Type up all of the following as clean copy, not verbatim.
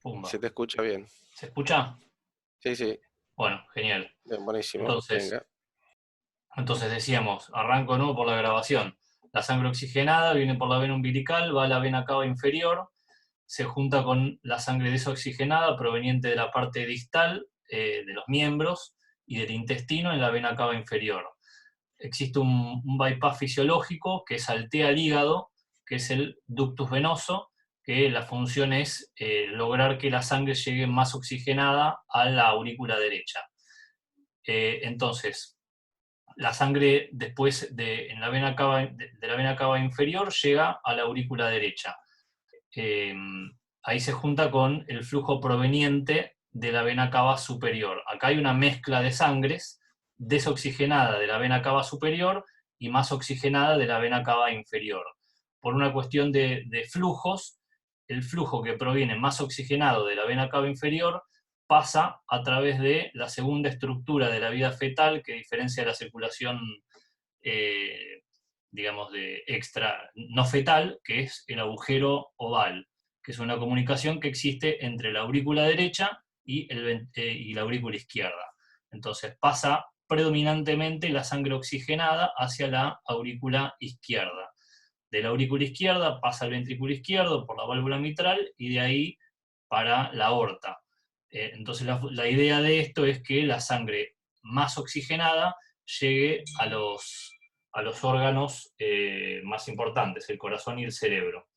Se Pumba. te escucha bien. ¿Se escucha? Sí, sí, Bueno, genial. bien, buenísimo. Entonces, Venga. entonces decíamos, arranco nuevo por la grabación. La sangre oxigenada viene por la vena umbilical, va a la vena cava inferior, se junta con la sangre desoxigenada proveniente de la parte distal de los miembros y del intestino en la vena cava inferior. Existe un bypass fisiológico que saltea el hígado, que es el ductus venoso, que la función es lograr que la sangre llegue más oxigenada a la aurícula derecha. Entonces, la sangre después en la vena cava, de la vena cava inferior llega a la aurícula derecha. Eh, Ahí se junta con el flujo proveniente de la vena cava superior. Acá hay una mezcla de sangres desoxigenada de la vena cava superior y más oxigenada de la vena cava inferior. Por una cuestión de flujos, el flujo que proviene más oxigenado de la vena cava inferior pasa a través de la segunda estructura de la vida fetal que diferencia la circulación, eh, digamos, de extra no fetal, que es el agujero oval, que es una comunicación que existe entre la aurícula derecha y la aurícula izquierda. Entonces pasa predominantemente la sangre oxigenada hacia la aurícula izquierda. De la aurícula izquierda pasa al ventrículo izquierdo por la válvula mitral y de ahí para la aorta. Entonces la idea de esto es que la sangre más oxigenada llegue a los órganos más importantes, el corazón y el cerebro.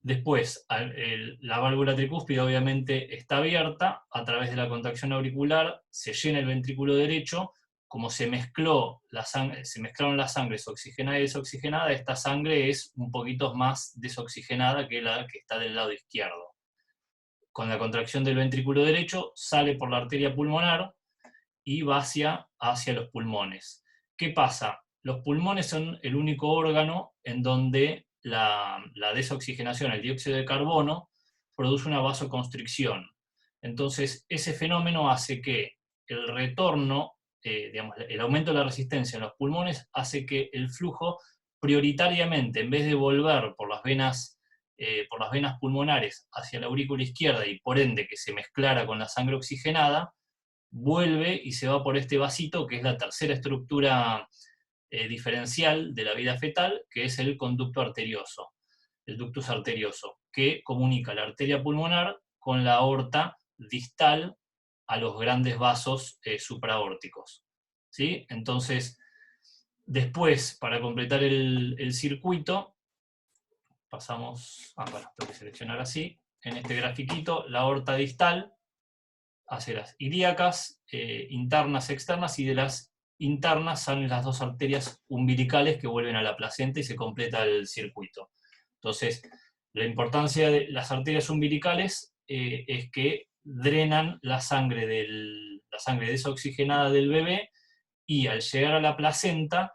Después, la válvula tricúspide obviamente está abierta, a través de la contracción auricular se llena el ventrículo derecho, como se mezclaron las sangres oxigenada y desoxigenada, esta sangre es un poquito más desoxigenada que la que está del lado izquierdo. Con la contracción del ventrículo derecho sale por la arteria pulmonar y va hacia los pulmones. ¿Qué pasa? Los pulmones son el único órgano en donde la desoxigenación, el dióxido de carbono, produce una vasoconstricción. Entonces, ese fenómeno hace que el retorno, digamos, el aumento de la resistencia en los pulmones hace que el flujo prioritariamente, en vez de volver por las venas pulmonares hacia la aurícula izquierda y por ende que se mezclara con la sangre oxigenada, vuelve y se va por este vasito, que es la tercera estructura diferencial de la vida fetal, que es el conducto arterioso, el ductus arterioso, que comunica la arteria pulmonar con la aorta distal a los grandes vasos supraórticos. ¿Sí? Entonces, después, para completar el circuito, pasamos, bueno, tengo que seleccionar así, en este grafiquito, la aorta distal hacia las ilíacas, internas, externas, y de las internas salen las dos arterias umbilicales que vuelven a la placenta y se completa el circuito. Entonces, la importancia de las arterias umbilicales es que drenan la sangre desoxigenada del bebé y al llegar a la placenta,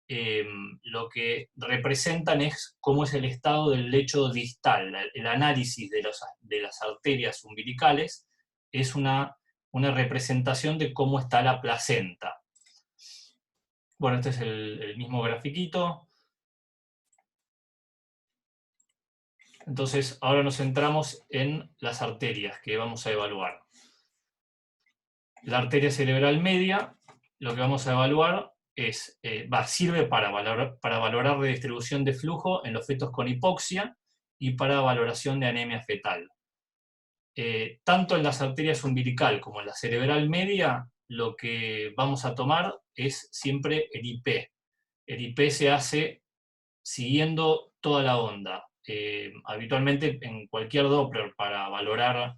lo que representan es cómo es el estado del lecho distal. El análisis de las arterias umbilicales es una representación de cómo está la placenta. Bueno, este es el mismo grafiquito. Entonces, ahora nos centramos en las arterias que vamos a evaluar. La arteria cerebral media, lo que vamos a evaluar sirve para valorar redistribución de flujo en los fetos con hipoxia y para valoración de anemia fetal. Tanto en las arterias umbilical como en la cerebral media, lo que vamos a tomar es siempre el IP. El IP se hace siguiendo toda la onda. Habitualmente en cualquier Doppler, para valorar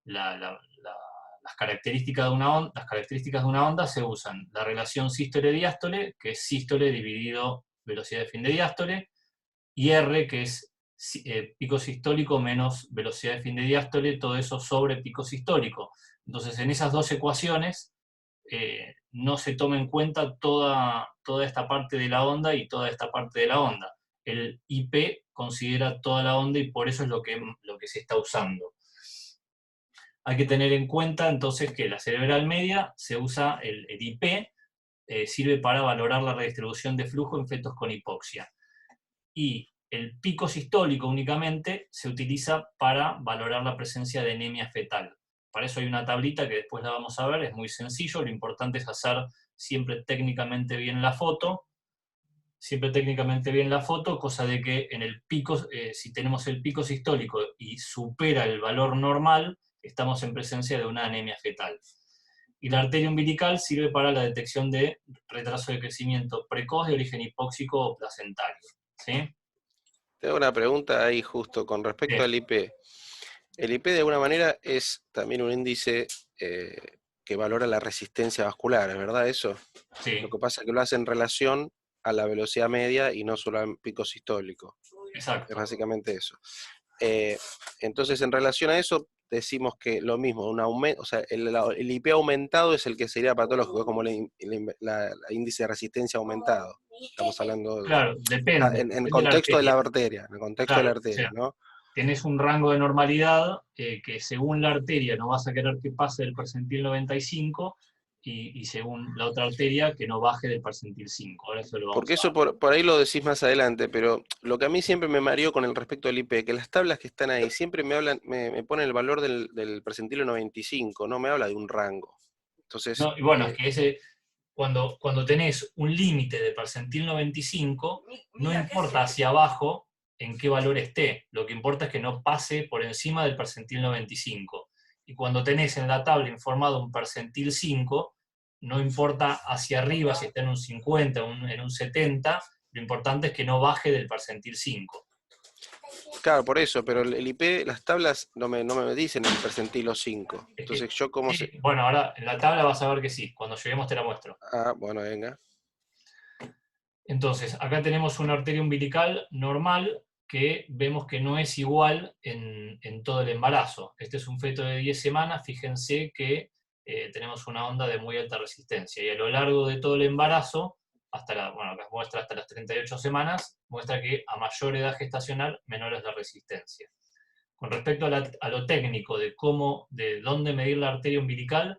las características de una onda, se usan la relación sístole-diástole, que es sístole dividido velocidad de fin de diástole, y R, que es pico sistólico menos velocidad de fin de diástole, todo eso sobre pico sistólico. Entonces, en esas dos ecuaciones no se toma en cuenta toda esta parte de la onda y toda esta parte de la onda. El IP considera toda la onda y por eso es lo que se está usando. Hay que tener en cuenta entonces que la cerebral media se usa el IP, sirve para valorar la redistribución de flujo en fetos con hipoxia. Y El pico sistólico únicamente se utiliza para valorar la presencia de anemia fetal. Para eso hay una tablita que después la vamos a ver, es muy sencillo, lo importante es hacer siempre técnicamente bien la foto, cosa de que en el pico, si tenemos el pico sistólico y supera el valor normal, estamos en presencia de una anemia fetal. Y la arteria umbilical sirve para la detección de retraso de crecimiento precoz de origen hipóxico o placentario. ¿Sí? Tengo una pregunta ahí justo con respecto al IP. El IP de alguna manera es también un índice que valora la resistencia vascular, ¿es verdad eso? Sí. Lo que pasa es que lo hace en relación a la velocidad media y no solo al pico sistólico. Exacto. Es básicamente eso. Entonces, en relación a eso, decimos que lo mismo, un aumento, o sea, el IP aumentado es el que sería patológico, como el índice de resistencia aumentado. Estamos hablando Claro, depende. en contexto de la arteria, en el contexto de la arteria, ¿no? Tenés un rango de normalidad que según la arteria no vas a querer que pase del percentil 95 y según la otra arteria que no baje del percentil 5. Ahora eso lo vamos Porque a eso ver. por ahí lo decís más adelante, pero lo que a mí siempre me mareó con el respecto del IP, que las tablas que están ahí siempre me hablan, me ponen el valor del percentil 95, no me habla de un rango. Entonces, No, y bueno, es que cuando tenés un límite de percentil 95, no importa hacia abajo en qué valor esté, lo que importa es que no pase por encima del percentil 95. Y cuando tenés en la tabla informado un percentil 5, no importa hacia arriba si está en un 50 o en un 70, lo importante es que no baje del percentil 5. claro, por eso, pero el IP, las tablas no me dicen el percentilo 5. Es Entonces, que, yo como sí, sé. bueno, ahora en la tabla vas a ver que sí, cuando lleguemos te la muestro. Ah, bueno, venga. Entonces, acá tenemos una arteria umbilical normal que vemos que no es igual en todo el embarazo. Este es un feto de 10 semanas, fíjense que tenemos una onda de muy alta resistencia, y a lo largo de todo el embarazo, acá muestra hasta las 38 semanas, muestra que a mayor edad gestacional, menor es la resistencia. Con respecto a lo técnico de dónde medir la arteria umbilical,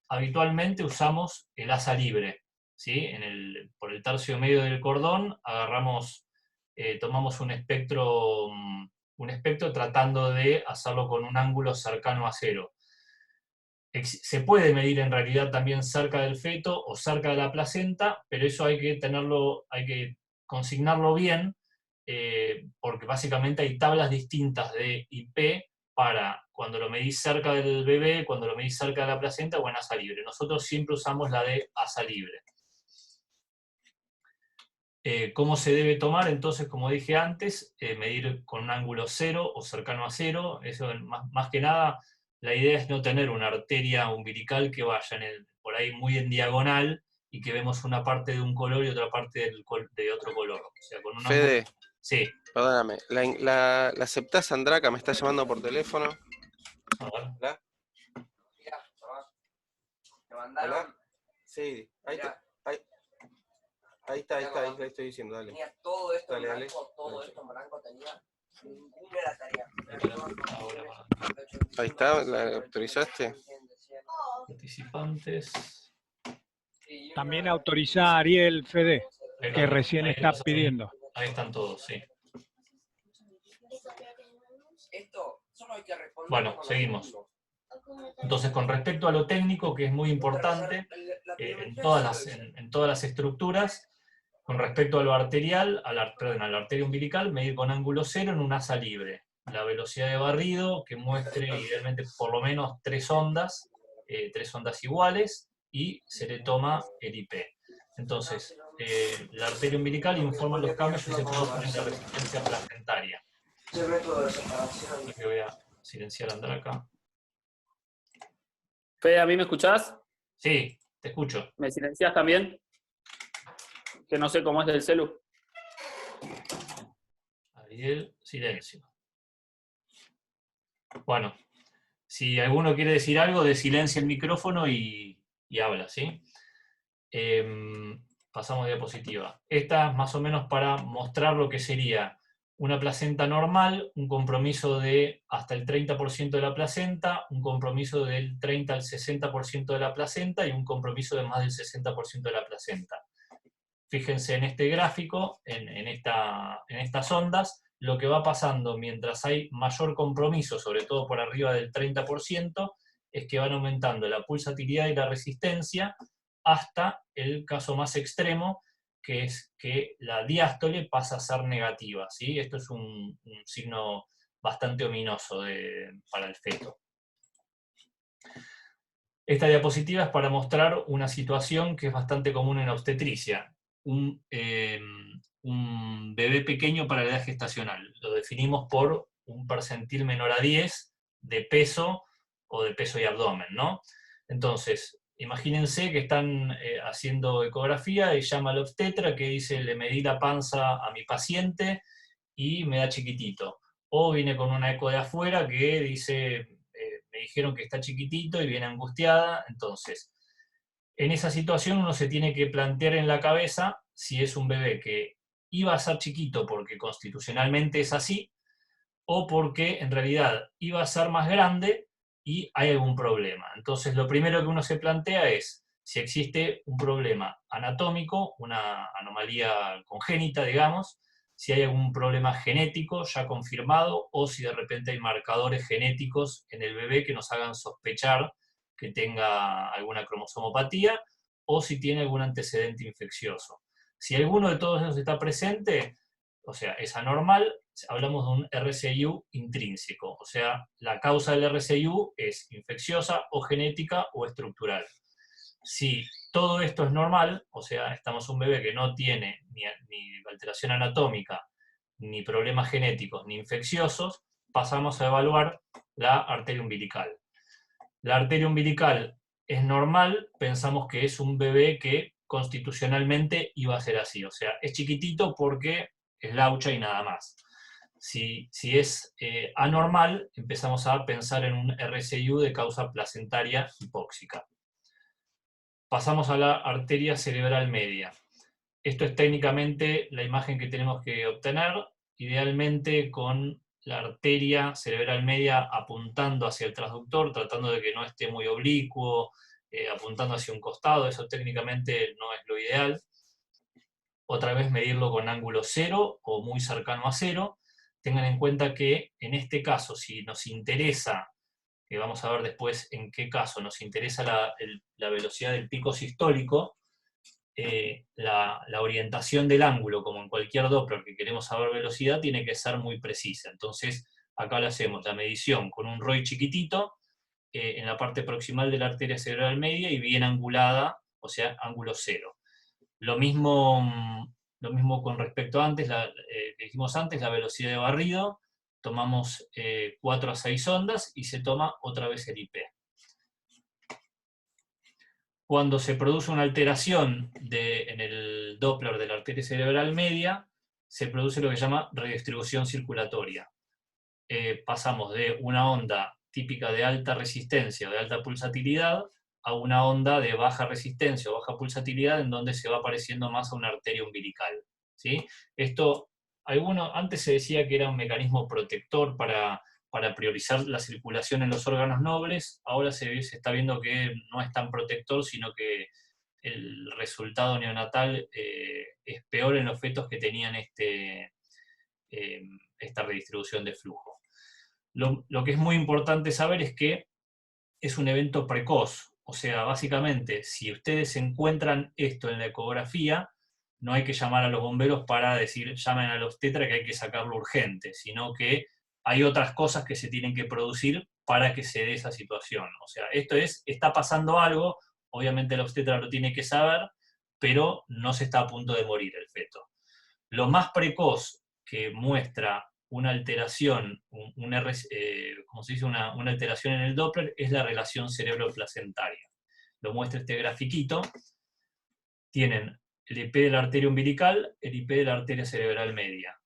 habitualmente usamos el asa libre. ¿Sí? Por el tercio medio del cordón tomamos un espectro tratando de hacerlo con un ángulo cercano a cero. Se puede medir en realidad también cerca del feto o cerca de la placenta, pero eso hay que consignarlo bien, porque básicamente hay tablas distintas de IP para cuando lo medís cerca del bebé, cuando lo medís cerca de la placenta o en asa libre. Nosotros siempre usamos la de asa libre. ¿Cómo se debe tomar? Entonces, como dije antes, medir con un ángulo cero o cercano a cero. Eso, más que nada, la idea es no tener una arteria umbilical que vaya por ahí muy en diagonal y que vemos una parte de un color y otra parte de otro color. O sea, con un ángulo... Fede, Sí. perdóname, ¿la aceptás, Andraca? ¿Me está llamando por teléfono? A ver. ¿Hola? ¿Hola? Sí, ahí está, ahí estoy diciendo, dale. Tenía todo esto Dale, en dale. blanco, todo esto en blanco tenía. Ninguna la tarea. Ahí está, ¿la autorizaste? Participantes. También autorizá a Ariel, Fede, que recién está pidiendo. Ahí están todos, sí. Esto solo hay que responder. Bueno, seguimos. Entonces, con respecto a lo técnico, que es muy importante en todas las estructuras, con respecto a lo arterial, a la arteria umbilical, medir con ángulo cero en un asa libre. La velocidad de barrido, que muestre idealmente por lo menos 3 ondas iguales, y se le toma el IP. Entonces, la arteria umbilical informa los cambios que se producen en la resistencia placentaria. Voy a silenciar a Andraca. Fede, ¿a mí me escuchás? Sí, te escucho. ¿Me silenciás también? Que no sé cómo es del celu. Ariel, silencio. Bueno, si alguno quiere decir algo, silencia el micrófono y habla, ¿sí? Pasamos a diapositiva. Esta es más o menos para mostrar lo que sería una placenta normal, un compromiso de hasta el 30% de la placenta, un compromiso del 30 al 60% de la placenta y un compromiso de más del 60% de la placenta. Fíjense en este gráfico, en estas ondas, lo que va pasando mientras hay mayor compromiso, sobre todo por arriba del 30%, es que van aumentando la pulsatilidad y la resistencia hasta el caso más extremo, que es que la diástole pasa a ser negativa, ¿sí? Esto es un signo bastante ominoso para el feto. Esta diapositiva es para mostrar una situación que es bastante común en la obstetricia. Un bebé pequeño para la edad gestacional. Lo definimos por un percentil menor a 10 de peso o de peso y abdomen, ¿no? Entonces, imagínense que están haciendo ecografía y llama al obstetra que dice, le medí la panza a mi paciente y me da chiquitito. O viene con una eco de afuera que dice, me dijeron que está chiquitito y viene angustiada. Entonces, en esa situación uno se tiene que plantear en la cabeza si es un bebé que iba a ser chiquito porque constitucionalmente es así, o porque en realidad iba a ser más grande y hay algún problema. Entonces lo primero que uno se plantea es si existe un problema anatómico, una anomalía congénita, digamos, si hay algún problema genético ya confirmado, o si de repente hay marcadores genéticos en el bebé que nos hagan sospechar que tenga alguna cromosomopatía, o si tiene algún antecedente infeccioso. Si alguno de todos esos está presente, o sea, es anormal, hablamos de un RCIU intrínseco, o sea, la causa del RCIU es infecciosa o genética o estructural. Si todo esto es normal, o sea, estamos un bebé que no tiene ni alteración anatómica, ni problemas genéticos, ni infecciosos, pasamos a evaluar la arteria umbilical. La arteria umbilical es normal, pensamos que es un bebé que constitucionalmente iba a ser así, o sea, es chiquitito porque es laucha y nada más. Si es anormal, empezamos a pensar en un RCIU de causa placentaria hipóxica. Pasamos a la arteria cerebral media. Esto es técnicamente la imagen que tenemos que obtener, idealmente con la arteria cerebral media apuntando hacia el transductor, tratando de que no esté muy oblicuo, apuntando hacia un costado, eso técnicamente no es lo ideal. Otra vez medirlo con ángulo 0 o muy cercano a 0. Tengan en cuenta que en este caso, si nos interesa, que vamos a ver después en qué caso, nos interesa la velocidad del pico sistólico, la orientación del ángulo, como en cualquier Doppler que queremos saber velocidad, tiene que ser muy precisa. Entonces, acá le hacemos la medición con un ROI chiquitito, en la parte proximal de la arteria cerebral media y bien angulada, o sea, ángulo 0. Lo mismo con respecto a antes, que dijimos antes, la velocidad de barrido, tomamos 4 a 6 ondas y se toma otra vez el IP. Cuando se produce una alteración en el Doppler de la arteria cerebral media, se produce lo que se llama redistribución circulatoria. Pasamos de una onda típica de alta resistencia o de alta pulsatilidad a una onda de baja resistencia o baja pulsatilidad en donde se va pareciendo más a una arteria umbilical, ¿sí? Esto, antes se decía que era un mecanismo protector para priorizar la circulación en los órganos nobles, ahora se está viendo que no es tan protector, sino que el resultado neonatal es peor en los fetos que tenían esta redistribución de flujo. Lo que es muy importante saber es que es un evento precoz, o sea, básicamente, si ustedes encuentran esto en la ecografía, no hay que llamar a los bomberos para decir, llamen al obstetra que hay que sacarlo urgente, sino que hay otras cosas que se tienen que producir para que se dé esa situación. O sea, está pasando algo, obviamente el obstetra lo tiene que saber, pero no se está a punto de morir el feto. Lo más precoz que muestra una alteración, ¿cómo se dice? Una alteración en el Doppler es la relación cerebro-placentaria. Lo muestra este grafiquito. Tienen el IP de la arteria umbilical, el IP de la arteria cerebral media.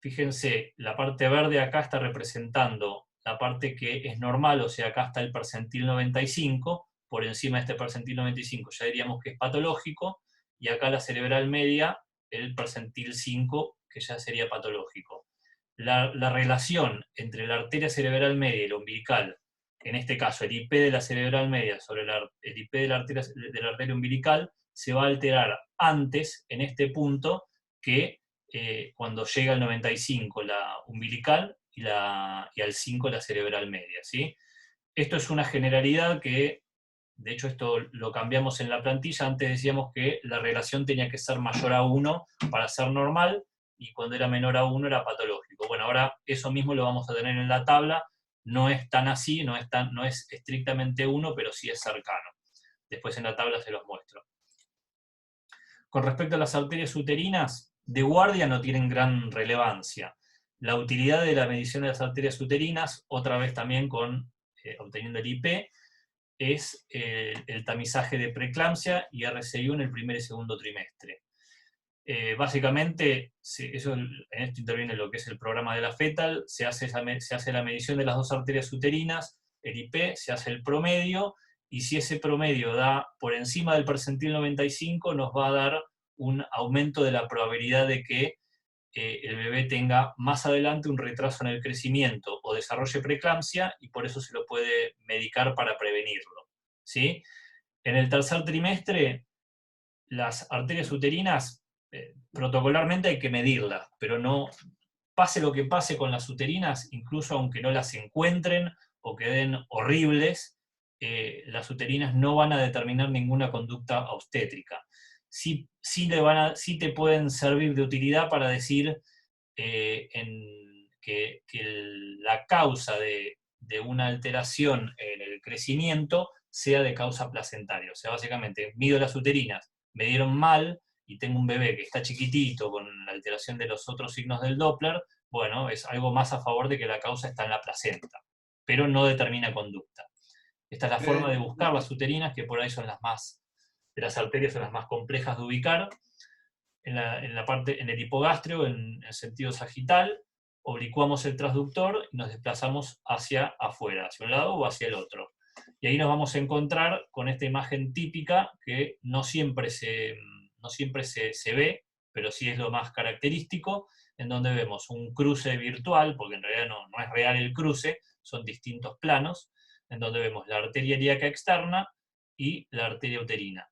Fíjense, la parte verde acá está representando la parte que es normal, o sea, acá está el percentil 95, por encima de este percentil 95 ya diríamos que es patológico, y acá la cerebral media, el percentil 5, que ya sería patológico. La relación entre la arteria cerebral media y la umbilical, en este caso el IP de la cerebral media sobre el IP de la arteria umbilical, se va a alterar antes, en este punto, que cuando llega al 95 la umbilical y al 5 la cerebral media, ¿sí? Esto es una generalidad que, de hecho esto lo cambiamos en la plantilla, antes decíamos que la relación tenía que ser mayor a 1 para ser normal, y cuando era menor a 1 era patológico. Bueno, ahora eso mismo lo vamos a tener en la tabla, no es tan así, no es estrictamente 1, pero sí es cercano. Después en la tabla se los muestro. Con respecto a las arterias uterinas, de guardia no tienen gran relevancia. La utilidad de la medición de las arterias uterinas, otra vez también obteniendo el IP, es el tamizaje de preeclampsia y RCI en el primer y segundo trimestre. Básicamente, en esto interviene lo que es el programa de la fetal, se hace la medición de las dos arterias uterinas, el IP, se hace el promedio, y si ese promedio da por encima del percentil 95, nos va a dar un aumento de la probabilidad de que el bebé tenga más adelante un retraso en el crecimiento o desarrolle preeclampsia, y por eso se lo puede medicar para prevenirlo, ¿sí? En el tercer trimestre, las arterias uterinas, protocolarmente hay que medirlas, pero no pase lo que pase con las uterinas, incluso aunque no las encuentren o queden horribles, las uterinas no van a determinar ninguna conducta obstétrica. Sí te pueden servir de utilidad para decir que la causa de una alteración en el crecimiento sea de causa placentaria. O sea, básicamente, mido las uterinas, me dieron mal, y tengo un bebé que está chiquitito con la alteración de los otros signos del Doppler, bueno, es algo más a favor de que la causa está en la placenta, pero no determina conducta. Esta es la forma de buscar las uterinas, que por ahí son de las arterias son las más complejas de ubicar. En el hipogastrio, en el sentido sagital, oblicuamos el transductor y nos desplazamos hacia afuera, hacia un lado o hacia el otro. Y ahí nos vamos a encontrar con esta imagen típica que no siempre se ve, pero sí es lo más característico, en donde vemos un cruce virtual, porque en realidad no es real el cruce, son distintos planos, en donde vemos la arteria ilíaca externa y la arteria uterina.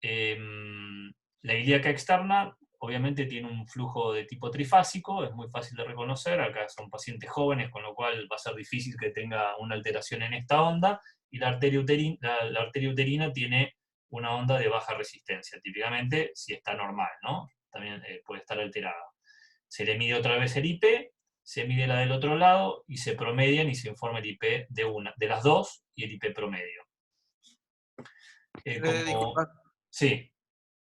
La ilíaca externa obviamente tiene un flujo de tipo trifásico, es muy fácil de reconocer, acá son pacientes jóvenes, con lo cual va a ser difícil que tenga una alteración en esta onda, y la arteria uterina tiene una onda de baja resistencia, típicamente si está normal, ¿no? También puede estar alterada. Se le mide otra vez el IP, se mide la del otro lado, y se promedian y se informa el IP de las dos y el IP promedio. Disculpa. Sí.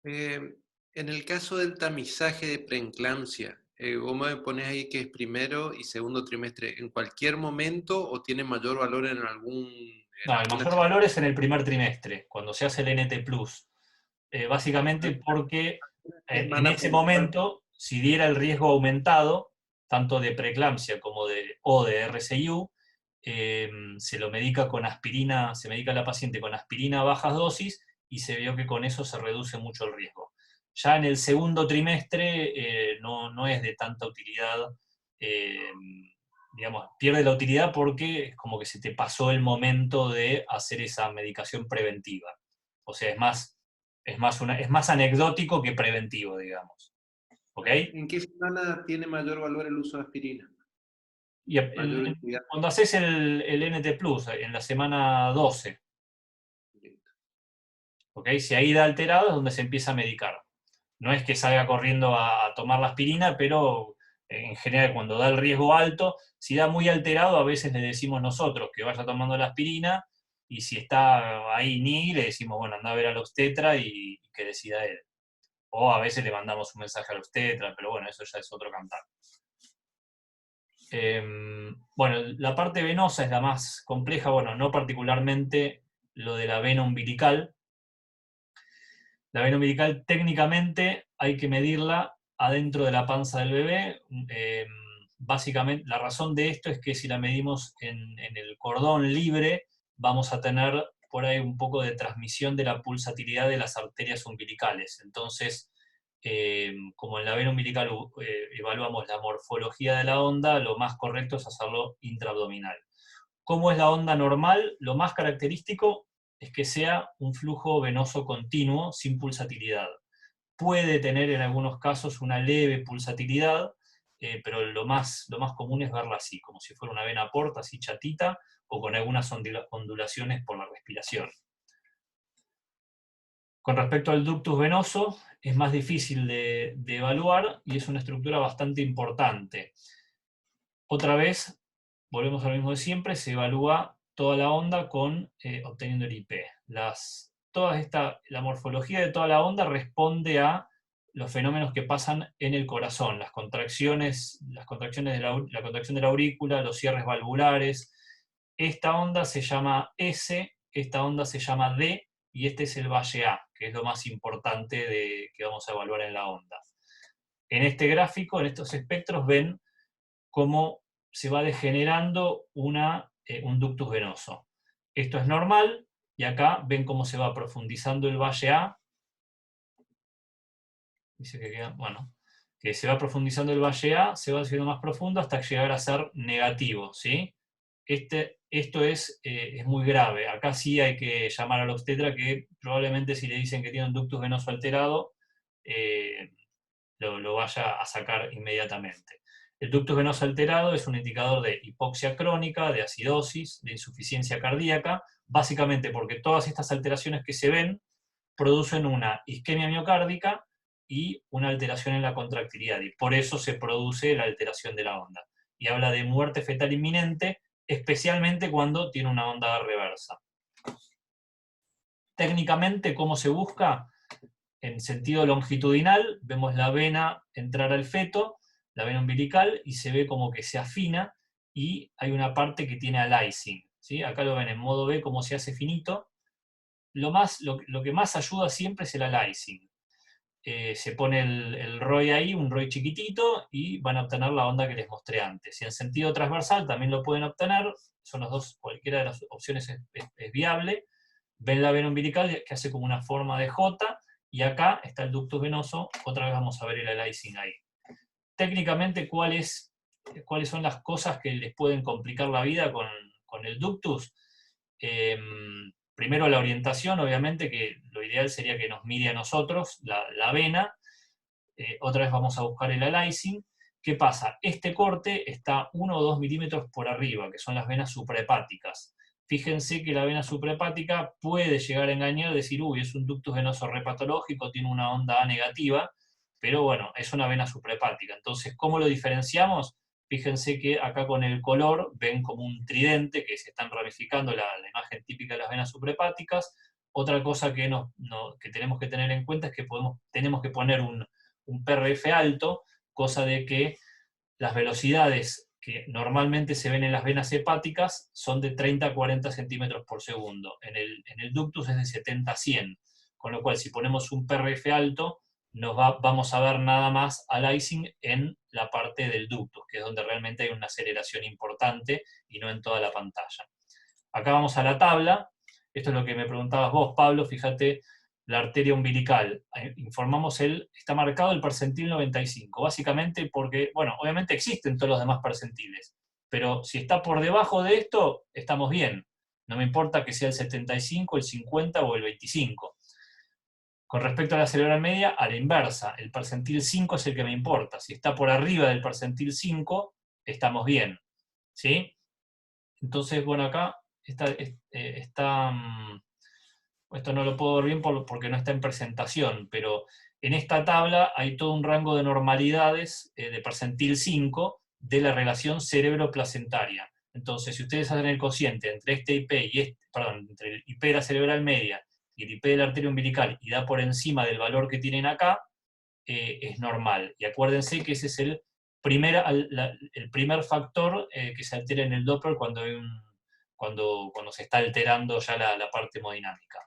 En el caso del tamizaje de preeclampsia, vos me pones ahí que es primero y segundo trimestre, ¿en cualquier momento o tiene mayor valor en algún...? No, el mayor valor es en el primer trimestre, cuando se hace el NT+. Básicamente porque en ese momento, si diera el riesgo aumentado, tanto de preeclampsia como de RCIU, se lo medica con aspirina, se medica a la paciente con aspirina a bajas dosis, y se vio que con eso se reduce mucho el riesgo. Ya en el segundo trimestre no es de tanta utilidad, digamos, pierde la utilidad porque es como que se te pasó el momento de hacer esa medicación preventiva. O sea, es más anecdótico que preventivo, digamos. ¿Ok? ¿En qué semana tiene mayor valor el uso de aspirina? Y cuando haces el NT+, en la semana 12. ¿Ok? Si ahí da alterado es donde se empieza a medicar. No es que salga corriendo a tomar la aspirina, pero en general cuando da el riesgo alto, si da muy alterado, a veces le decimos nosotros que vaya tomando la aspirina, y si está ahí le decimos, bueno, anda a ver al obstetra y que decida él. O a veces le mandamos un mensaje al obstetra, pero bueno, eso ya es otro cantar. Bueno, la parte venosa es la más compleja, bueno, no particularmente lo de la vena umbilical. La vena umbilical técnicamente hay que medirla adentro de la panza del bebé. Básicamente, la razón de esto es que si la medimos en el cordón libre, vamos a tener por ahí un poco de transmisión de la pulsatilidad de las arterias umbilicales. Entonces, como en la vena umbilical evaluamos la morfología de la onda, lo más correcto es hacerlo intraabdominal. ¿Cómo es la onda normal? Lo más característico es que sea un flujo venoso continuo, sin pulsatilidad. puede tener en algunos casos una leve pulsatilidad, pero lo más común es verla así, como si fuera una vena porta, así chatita, o con algunas ondulaciones por la respiración. Con respecto al ductus venoso, es más difícil de evaluar y es una estructura bastante importante. Otra vez, volvemos a lo mismo de siempre, se evalúa toda la onda obteniendo el IP. La morfología de toda la onda responde a los fenómenos que pasan en el corazón, las contracciones la contracción de la aurícula, los cierres valvulares. Esta onda se llama S, esta onda se llama D, y este es el valle A, que es lo más importante que vamos a evaluar en la onda. En este gráfico, en estos espectros, ven cómo se va degenerando un ductus venoso. Esto es normal, y acá ven cómo se va profundizando el valle A. Dice que se va profundizando el valle A, se va haciendo más profundo hasta llegar a ser negativo, ¿sí? Esto es muy grave. Acá sí hay que llamar al obstetra, que probablemente si le dicen que tiene un ductus venoso alterado, lo vaya a sacar inmediatamente. El ductus venoso alterado es un indicador de hipoxia crónica, de acidosis, de insuficiencia cardíaca, básicamente porque todas estas alteraciones que se ven producen una isquemia miocárdica y una alteración en la contractilidad, y por eso se produce la alteración de la onda. Y habla de muerte fetal inminente, especialmente cuando tiene una onda reversa. Técnicamente, ¿cómo se busca? En sentido longitudinal, vemos la vena entrar al feto, la vena umbilical, y se ve como que se afina, y hay una parte que tiene aliasing, ¿sí? Acá lo ven en modo B, como se hace finito. Lo que más ayuda siempre es el aliasing. Se pone el ROI ahí, un ROI chiquitito, y van a obtener la onda que les mostré antes. Y en sentido transversal también lo pueden obtener, son los dos, cualquiera de las opciones es viable. Ven la vena umbilical que hace como una forma de J, y acá está el ductus venoso, otra vez vamos a ver el aliasing ahí. Técnicamente, ¿cuáles son las cosas que les pueden complicar la vida con el ductus? Primero la orientación, obviamente, que lo ideal sería que nos mire a nosotros la vena. Otra vez vamos a buscar el aliasing. ¿Qué pasa? Este corte está 1 o 2 milímetros por arriba, que son las venas suprahepáticas. Fíjense que la vena suprahepática puede llegar a engañar, decir, uy, es un ductus venoso repatológico, tiene una onda A negativa, pero bueno, es una vena suprahepática. Entonces, ¿cómo lo diferenciamos? Fíjense que acá con el color ven como un tridente que se están ramificando, la imagen típica de las venas suprahepáticas. Otra cosa que tenemos que tener en cuenta es que tenemos que poner un PRF alto, cosa de que las velocidades que normalmente se ven en las venas hepáticas son de 30 a 40 centímetros por segundo. En el ductus es de 70 a 100, con lo cual si ponemos un PRF alto, vamos a ver nada más aliasing en la parte del ductus, que es donde realmente hay una aceleración importante y no en toda la pantalla. Acá vamos a la tabla. Esto es lo que me preguntabas vos, Pablo. Fíjate, la arteria umbilical. Informamos está marcado el percentil 95, básicamente porque, bueno, obviamente existen todos los demás percentiles, pero si está por debajo de esto, estamos bien. No me importa que sea el 75, el 50 o el 25. Con respecto a la cerebral media, a la inversa, el percentil 5 es el que me importa. Si está por arriba del percentil 5, estamos bien, ¿sí? Entonces, bueno, acá esto no lo puedo ver bien porque no está en presentación, pero en esta tabla hay todo un rango de normalidades de percentil 5 de la relación cerebro-placentaria. Entonces, si ustedes hacen el cociente entre este IP entre el IP de la cerebral media y el IP de la arteria umbilical y da por encima del valor que tienen acá, es normal. Y acuérdense que ese es el primer factor que se altera en el Doppler cuando se está alterando ya la parte hemodinámica.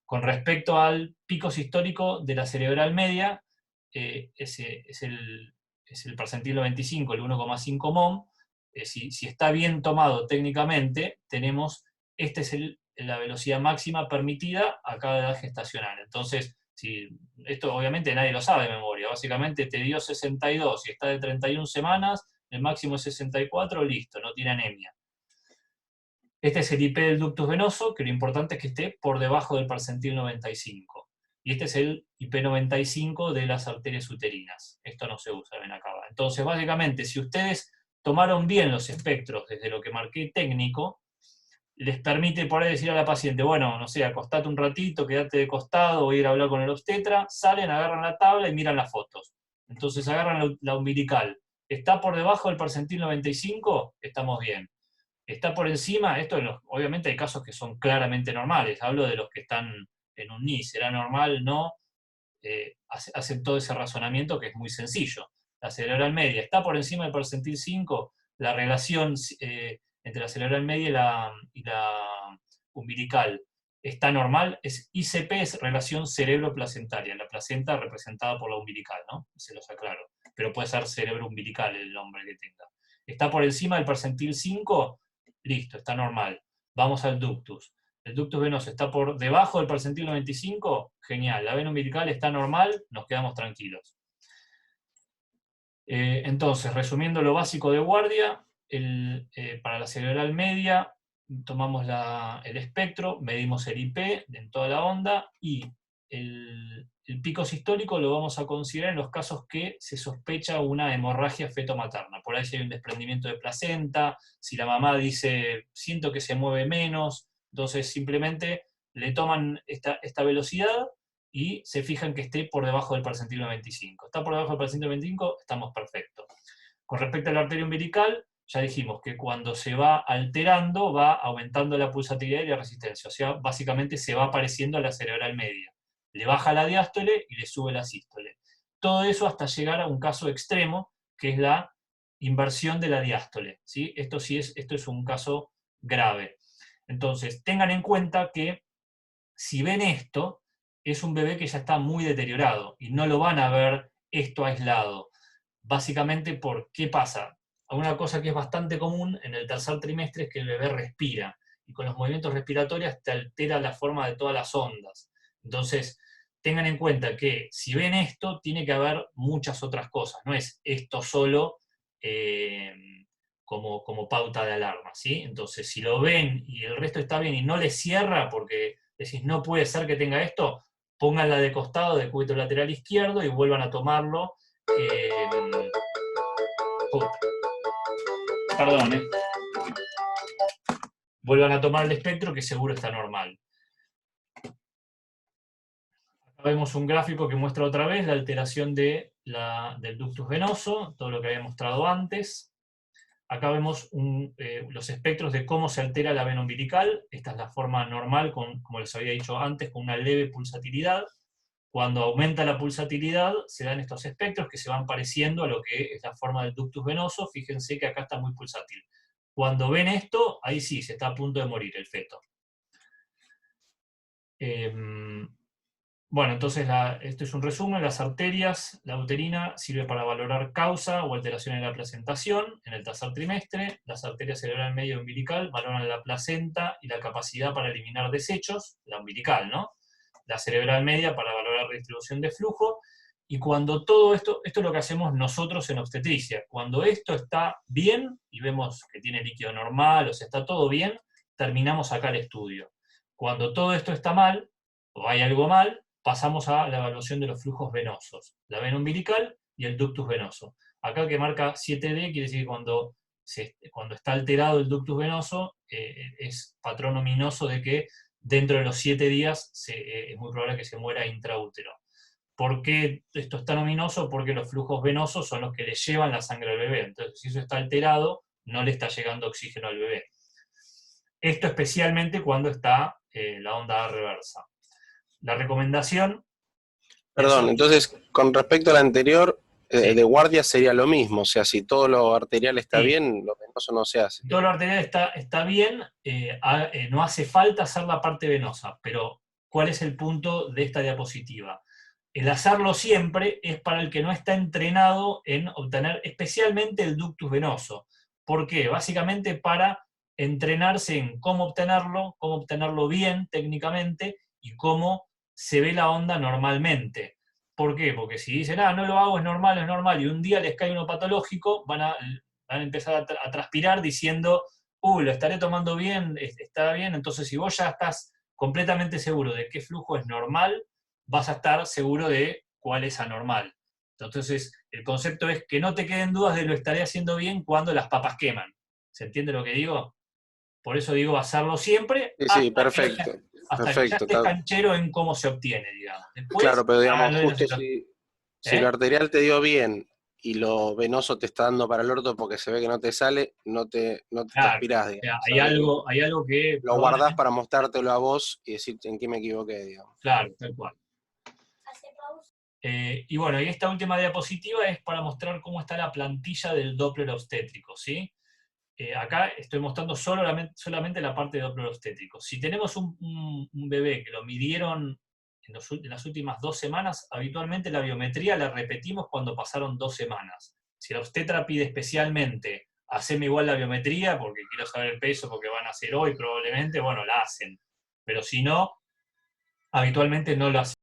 Con respecto al pico sistólico de la cerebral media, es el percentil 95, el 1,5 mom. Si está bien tomado técnicamente, esta es la velocidad máxima permitida a cada edad gestacional. Entonces, esto obviamente nadie lo sabe de memoria, básicamente te dio 62, y está de 31 semanas, el máximo es 64, listo, no tiene anemia. Este es el IP del ductus venoso, que lo importante es que esté por debajo del percentil 95. y este es el IP95 de las arterias uterinas. Esto no se usa, ven acá. Entonces, básicamente, si ustedes tomaron bien los espectros desde lo que marqué técnico, les permite por ahí decir a la paciente, bueno, no sé, acostate un ratito, quédate de costado, voy a ir a hablar con el obstetra, salen, agarran la tabla y miran las fotos. Entonces agarran la umbilical. ¿Está por debajo del percentil 95? Estamos bien. ¿Está por encima? Esto obviamente hay casos que son claramente normales. Hablo de los que están en un NI. ¿Será normal? No. Hacen todo ese razonamiento que es muy sencillo. La cerebral media está por encima del percentil 5, la relación entre la cerebral media y la umbilical está normal, es ICP, es relación cerebro-placentaria, la placenta representada por la umbilical, ¿no? Se los aclaro, pero puede ser cerebro umbilical el nombre que tenga. Está por encima del percentil 5, listo, está normal. Vamos al ductus. El ductus venoso está por debajo del percentil 95, genial. La vena umbilical está normal, nos quedamos tranquilos. Entonces, resumiendo lo básico de guardia, para la cerebral media tomamos el espectro, medimos el IP en toda la onda y el pico sistólico lo vamos a considerar en los casos que se sospecha una hemorragia feto-materna. Por ahí si hay un desprendimiento de placenta, si la mamá dice, siento que se mueve menos, entonces simplemente le toman esta velocidad y se fijan que esté por debajo del percentil 95. Está por debajo del percentil 95, estamos perfectos. Con respecto a la arteria umbilical, ya dijimos que cuando se va alterando, va aumentando la pulsatilidad y la resistencia. O sea, básicamente se va pareciendo a la cerebral media. Le baja la diástole y le sube la sístole. Todo eso hasta llegar a un caso extremo, que es la inversión de la diástole, ¿sí? Esto es un caso grave. Entonces, tengan en cuenta que si ven esto, es un bebé que ya está muy deteriorado y no lo van a ver esto aislado. Básicamente, ¿por qué pasa? Una cosa que es bastante común en el tercer trimestre es que el bebé respira, y con los movimientos respiratorios te altera la forma de todas las ondas. Entonces, tengan en cuenta que si ven esto, tiene que haber muchas otras cosas, no es esto solo como pauta de alarma, ¿sí? Entonces, si lo ven y el resto está bien y no les cierra porque decís, no puede ser que tenga esto, pónganla de costado de cúbito lateral izquierdo y vuelvan a tomarlo. Perdón, vuelvan a tomar el espectro que seguro está normal. Acá vemos un gráfico que muestra otra vez la alteración del ductus venoso, todo lo que había mostrado antes. Acá vemos los espectros de cómo se altera la vena umbilical. Esta es la forma normal, como les había dicho antes, con una leve pulsatilidad. Cuando aumenta la pulsatilidad, se dan estos espectros que se van pareciendo a lo que es la forma del ductus venoso. Fíjense que acá está muy pulsátil. Cuando ven esto, ahí sí, se está a punto de morir el feto. Bueno, entonces esto es un resumen. Las arterias, la uterina sirve para valorar causa o alteración en la placentación en el tercer trimestre. Las arterias cerebral media y umbilical valoran la placenta y la capacidad para eliminar desechos, la umbilical, ¿no? La cerebral media para valorar redistribución de flujo. Y cuando todo esto es lo que hacemos nosotros en obstetricia. Cuando esto está bien, y vemos que tiene líquido normal, o sea, está todo bien, terminamos acá el estudio. Cuando todo esto está mal, o hay algo mal, pasamos a la evaluación de los flujos venosos, la vena umbilical y el ductus venoso. Acá que marca 7D quiere decir que cuando está alterado el ductus venoso, es patrón ominoso de que dentro de los 7 días es muy probable que se muera intraútero. ¿Por qué esto es tan ominoso? Porque los flujos venosos son los que le llevan la sangre al bebé. Entonces, si eso está alterado, no le está llegando oxígeno al bebé. Esto especialmente cuando está la onda reversa. La recomendación... Perdón, entonces, con respecto a la anterior, Sí. de guardia sería lo mismo. O sea, si todo lo arterial está Sí. bien, lo venoso no se hace. Todo lo arterial está bien, no hace falta hacer la parte venosa, pero ¿cuál es el punto de esta diapositiva? El hacerlo siempre es para el que no está entrenado en obtener especialmente el ductus venoso. ¿Por qué? Básicamente para entrenarse en cómo obtenerlo bien técnicamente y cómo se ve la onda normalmente. ¿Por qué? Porque si dicen, no lo hago, es normal, y un día les cae uno patológico, van a empezar a transpirar diciendo, lo estaré tomando bien, está bien. Entonces, si vos ya estás completamente seguro de qué flujo es normal, vas a estar seguro de cuál es anormal. Entonces, el concepto es que no te queden dudas de lo estaré haciendo bien cuando las papas queman. ¿Se entiende lo que digo? Por eso digo hacerlo siempre. Sí, perfecto. Hasta que ya estés canchero en cómo se obtiene, digamos. Después, claro, pero digamos, justo si lo arterial te dio bien y lo venoso te está dando para el orto porque se ve que no te sale, no te transpirás, digamos. Hay algo que... Lo guardás para mostrártelo a vos y decir en qué me equivoqué, digamos. Claro, tal cual. Y bueno, y esta última diapositiva es para mostrar cómo está la plantilla del Doppler obstétrico, ¿sí? Acá estoy mostrando solamente la parte de Doppler obstétrico. Si tenemos un bebé que lo midieron en las últimas 2 semanas, habitualmente la biometría la repetimos cuando pasaron 2 semanas. Si la obstetra pide especialmente, haceme igual la biometría, porque quiero saber el peso, porque van a hacer hoy probablemente, bueno, la hacen. Pero si no, habitualmente no lo hacen.